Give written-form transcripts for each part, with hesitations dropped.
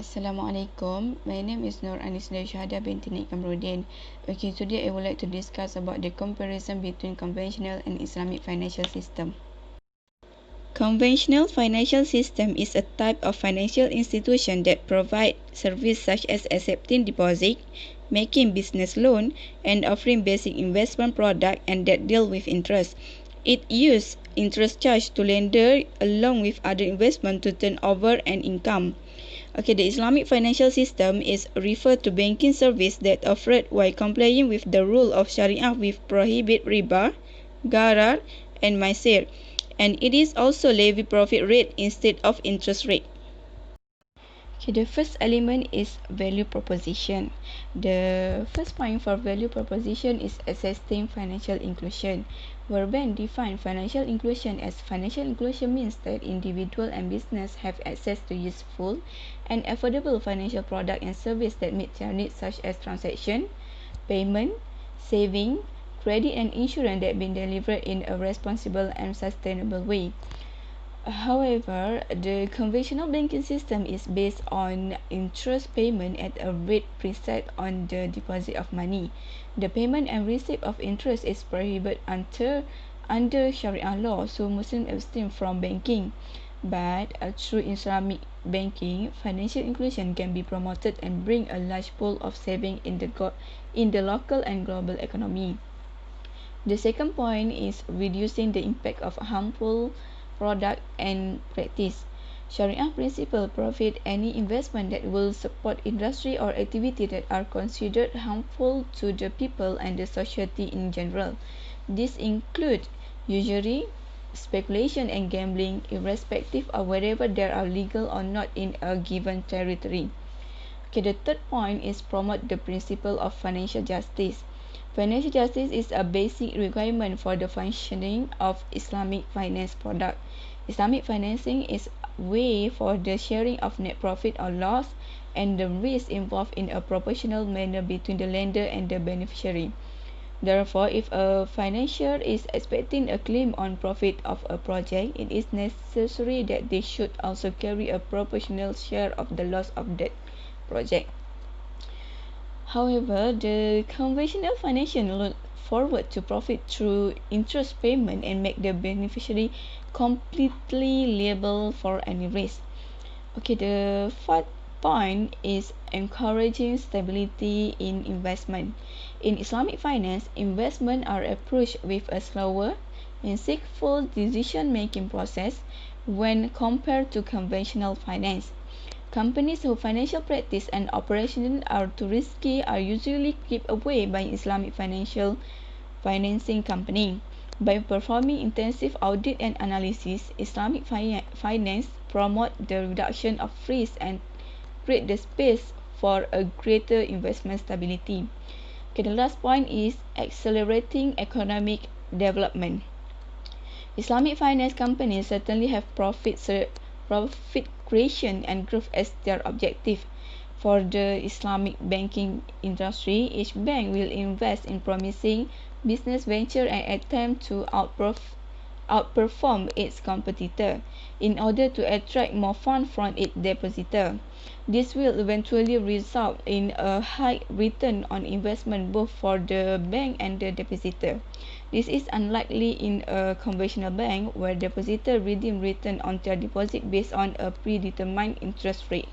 Assalamualaikum. My name is Nur Anisda Syahada binti Nik Kamrudin. Okay, today I would like to discuss about the comparison between conventional and Islamic financial system. Conventional financial system is a type of financial institution that provide service such as accepting deposit, making business loan, and offering basic investment product and that deal with interest. It uses interest charge to lender along with other investment to turn over an income. Okay, the Islamic financial system is referred to banking service that offered while complying with the rule of Sharia with prohibit riba, gharar, and maisir, and it is also levy profit rate instead of interest rate. Okay, the first element is value proposition. The first point for value proposition is assessing financial inclusion. Where bank define financial inclusion as financial inclusion means that individual and business have access to useful and affordable financial product and service that meet their needs such as transaction, payment, saving, credit and insurance that been delivered in a responsible and sustainable way. However, the conventional banking system is based on interest payment at a rate preset on the deposit of money. The payment and receipt of interest is prohibited under Sharia law, so Muslims abstain from banking. But through Islamic banking, financial inclusion can be promoted and bring a large pool of saving in the local and global economy. The second point is reducing the impact of harmful product and practice. Sharia principle prohibit any investment that will support industry or activity that are considered harmful to the people and the society in general. This include usury, speculation and gambling, irrespective of whether they are legal or not in a given territory. Okay, the third point is promote the principle of financial justice. Financial justice is a basic requirement for the functioning of Islamic finance product. Islamic financing is a way for the sharing of net profit or loss and the risk involved in a proportional manner between the lender and the beneficiary. Therefore, if a financier is expecting a claim on profit of a project, it is necessary that they should also carry a proportional share of the loss of that project. However, the conventional financier look forward to profit through interest payment and make the beneficiary completely liable for any risk. Okay, the fourth point is encouraging stability in investment. In Islamic finance, investment are approached with a slower and skillful decision-making process when compared to conventional finance. Companies whose financial practice and operation are too risky are usually kept away by Islamic financing company. By performing intensive audit and analysis, Islamic finance promote the reduction of risk and create the space for a greater investment stability. Okay, the last point is accelerating economic development. Islamic finance companies certainly have profit creation and growth as their objective. For the Islamic banking industry, each bank will invest in promising business venture and attempt to outperform its competitor in order to attract more funds from its depositor. This will eventually result in a high return on investment both for the bank and the depositor. This is unlikely in a conventional bank where depositor redeem return on their deposit based on a predetermined interest rate.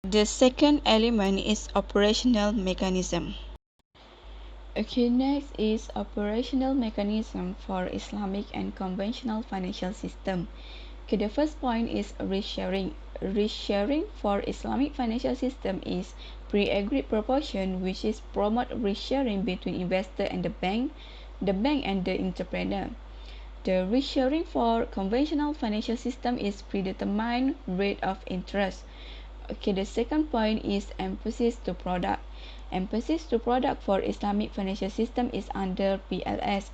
The second element is operational mechanism. Okay, next is operational mechanism for Islamic and conventional financial system. Okay, the first point is risk sharing. Risk sharing for Islamic financial system is pre-agreed proportion, which is promote risk sharing between investor and the bank and the entrepreneur. The risk sharing for conventional financial system is predetermined rate of interest. Okay, the second point is emphasis to product. Emphasis to product for Islamic financial system is under PLS,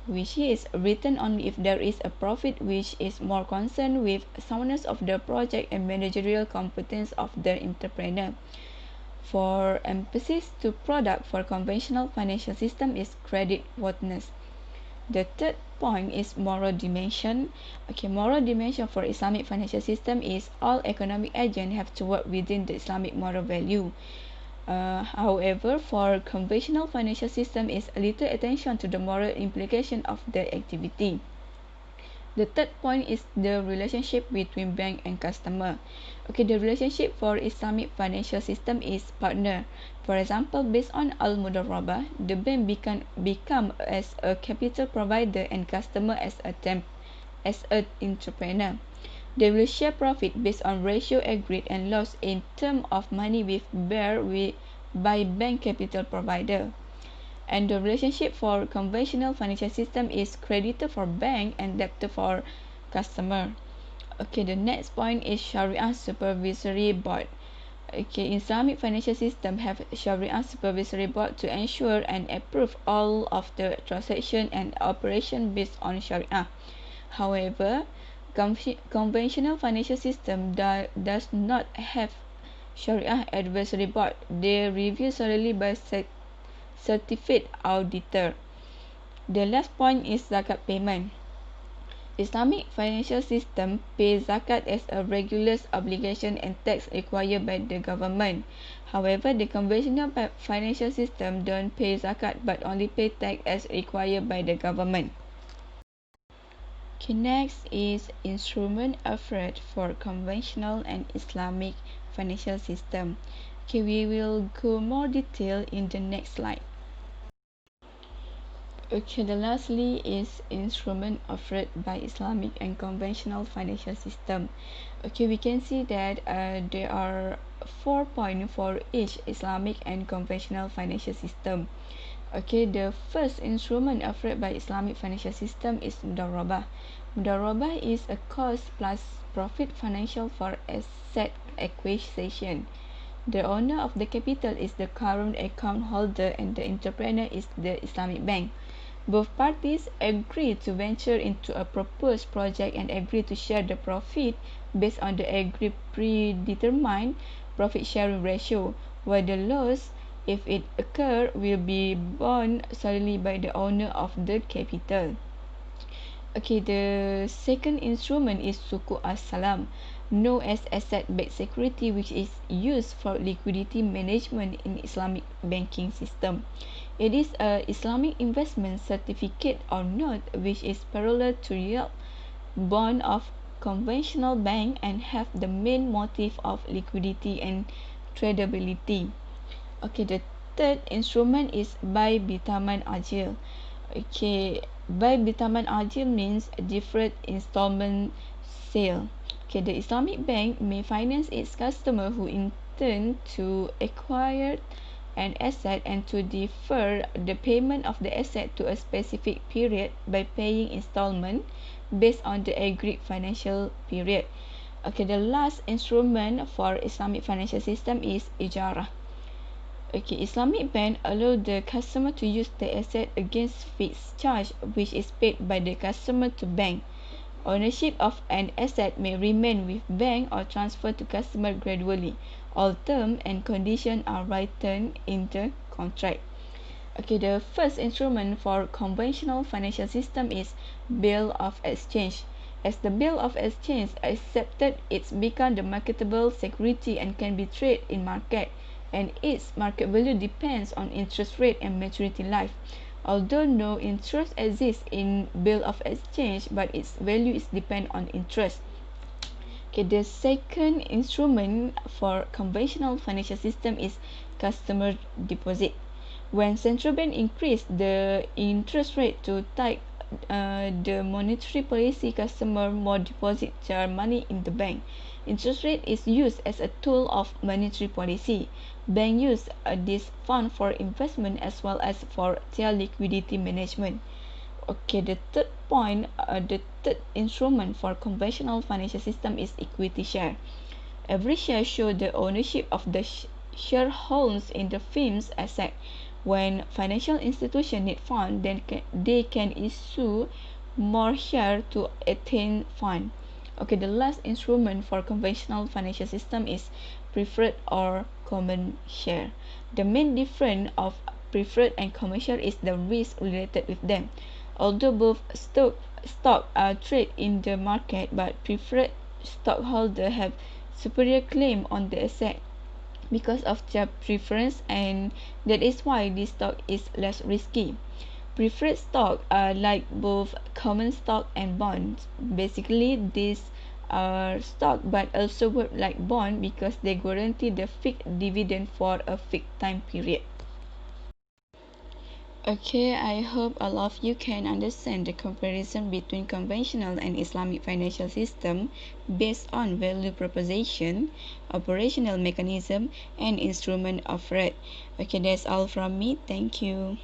which is written only if there is a profit, which is more concerned with soundness of the project and managerial competence of the entrepreneur. For emphasis to product for conventional financial system is credit worthiness. The third point is moral dimension. Okay, moral dimension for Islamic financial system is all economic agents have to work within the Islamic moral value. However, for conventional financial system is little attention to the moral implication of the activity. The third point is the relationship between bank and customer. Okay, the relationship for Islamic financial system is partner. For example, based on al-mudarabah, the bank become as a capital provider and customer as an entrepreneur. They will share profit based on ratio agreed and loss in term of money by bank capital provider. And the relationship for conventional financial system is creditor for bank and debtor for customer. Okay, the next point is Sharia Supervisory Board. Okay, Islamic financial system have Sharia Supervisory Board to ensure and approve all of the transaction and operation based on Sharia. However, conventional financial system does not have Sharia Advisory Board. They review solely by certified auditor. The last point is zakat payment. Islamic financial system pays zakat as a regular obligation and tax required by the government. However, the conventional financial system don't pay zakat but only pay tax as required by the government. Okay, next is instrument offered for conventional and Islamic financial system. Okay, we will go more detail in the next slide. Okay, the lastly is instrument offered by Islamic and conventional financial system. Okay, we can see that there are 4 points for each Islamic and conventional financial system. Okay, the first instrument offered by Islamic financial system is mudarabah. Mudarabah is a cost plus profit financial for asset acquisition. The owner of the capital is the current account holder and the entrepreneur is the Islamic bank. Both parties agree to venture into a proposed project and agree to share the profit based on the agreed predetermined profit sharing ratio, while the loss, if it occur, will be borne solely by the owner of the capital. Okay, the second instrument is suku as-salam, known as asset-backed security, which is used for liquidity management in Islamic banking system. It is a Islamic investment certificate or note which is parallel to real bond of conventional bank and have the main motive of liquidity and tradability. Okay, the third instrument is buy bitaman ajil. Okay, buy bitaman ajil means deferred installment sale. Okay, the Islamic bank may finance its customer who intend to acquire an asset and to defer the payment of the asset to a specific period by paying installment based on the agreed financial period. Okay, the last instrument for Islamic financial system is ijarah. Okay, Islamic bank allow the customer to use the asset against fixed charge which is paid by the customer to bank. Ownership of an asset may remain with bank or transferred to customer gradually. All terms and conditions are written in the contract. Okay, the first instrument for conventional financial system is bill of exchange. As the bill of exchange accepted, it's become the marketable security and can be traded in market, and its market value depends on interest rate and maturity life. Although no interest exists in bill of exchange, but its value is depend on interest. Okay, the second instrument for conventional financial system is customer deposit. When central bank increase the interest rate to tight the monetary policy, customer more deposit their money in the bank. Interest rate is used as a tool of monetary policy. Bank use this fund for investment as well as for their liquidity management. Okay, the third instrument for conventional financial system is equity share. Every share shows the ownership of the shareholders in the firm's asset. When financial institutions need fund, then they can issue more share to attain fund. Okay, the last instrument for conventional financial system is preferred or common share. The main difference of preferred and common share is the risk related with them. Although both stock are traded in the market, but preferred stockholders have superior claim on the asset because of their preference, and that is why this stock is less risky. Preferred stock are like both common stock and bonds. Basically, these are stock but also work like bond because they guarantee the fixed dividend for a fixed time period. Okay, I hope all of you can understand the comparison between conventional and Islamic financial system based on value proposition, operational mechanism, and instrument offered. Okay, that's all from me. Thank you.